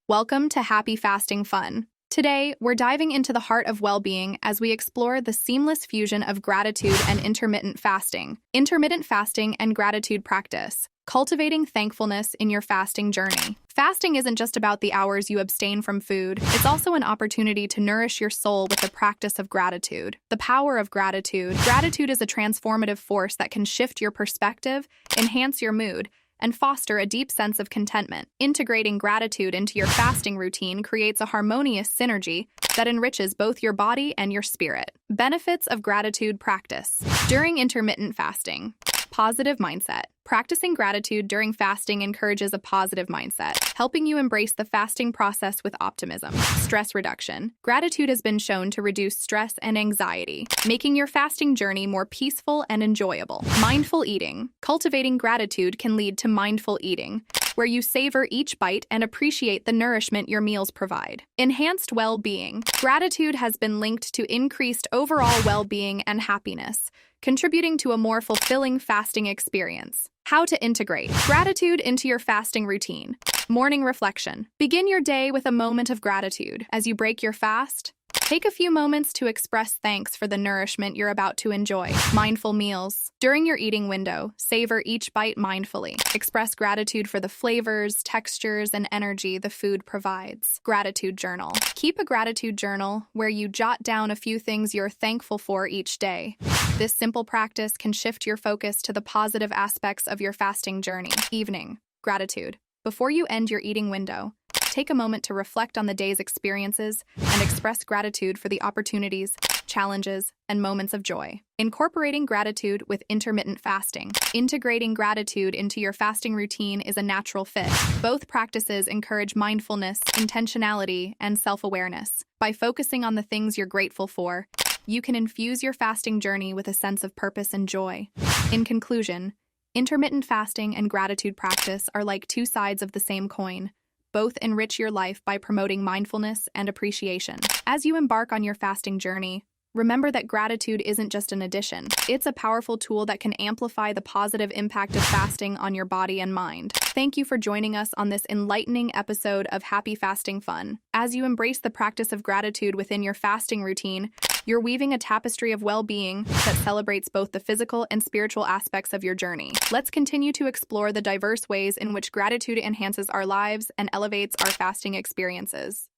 Welcome to Happy Fasting Fun. Today, we're diving into the heart of well-being as we explore the seamless fusion of gratitude and intermittent fasting. Intermittent fasting and gratitude practice. Cultivating thankfulness in your fasting journey. Fasting isn't just about the hours you abstain from food. It's also an opportunity to nourish your soul with the practice of gratitude. The power of gratitude. Gratitude is a transformative force that can shift your perspective, enhance your mood, and foster a deep sense of contentment. Integrating gratitude into your fasting routine creates a harmonious synergy that enriches both your body and your spirit. Benefits of gratitude practice. During intermittent fasting. Positive mindset. Practicing gratitude during fasting encourages a positive mindset, helping you embrace the fasting process with optimism. Stress reduction. Gratitude has been shown to reduce stress and anxiety, making your fasting journey more peaceful and enjoyable. Mindful eating. Cultivating gratitude can lead to mindful eating, where you savor each bite and appreciate the nourishment your meals provide. Enhanced well-being. Gratitude has been linked to increased overall well-being and happiness, contributing to a more fulfilling fasting experience. How to integrate gratitude into your fasting routine. Morning reflection. Begin your day with a moment of gratitude. As you break your fast, take a few moments to express thanks for the nourishment you're about to enjoy. Mindful meals. During your eating window, savor each bite mindfully. Express gratitude for the flavors, textures, and energy the food provides. Gratitude journal. Keep a gratitude journal where you jot down a few things you're thankful for each day. This simple practice can shift your focus to the positive aspects of your fasting journey. Evening. Gratitude. Before you end your eating window, take a moment to reflect on the day's experiences and express gratitude for the opportunities, challenges, and moments of joy. Incorporating gratitude with intermittent fasting. Integrating gratitude into your fasting routine is a natural fit. Both practices encourage mindfulness, intentionality, and self-awareness. By focusing on the things you're grateful for, you can infuse your fasting journey with a sense of purpose and joy. In conclusion, intermittent fasting and gratitude practice are like two sides of the same coin. Both enrich your life by promoting mindfulness and appreciation. As you embark on your fasting journey, remember that gratitude isn't just an addition. It's a powerful tool that can amplify the positive impact of fasting on your body and mind. Thank you for joining us on this enlightening episode of Happy Fasting Fun. As you embrace the practice of gratitude within your fasting routine, you're weaving a tapestry of well-being that celebrates both the physical and spiritual aspects of your journey. Let's continue to explore the diverse ways in which gratitude enhances our lives and elevates our fasting experiences.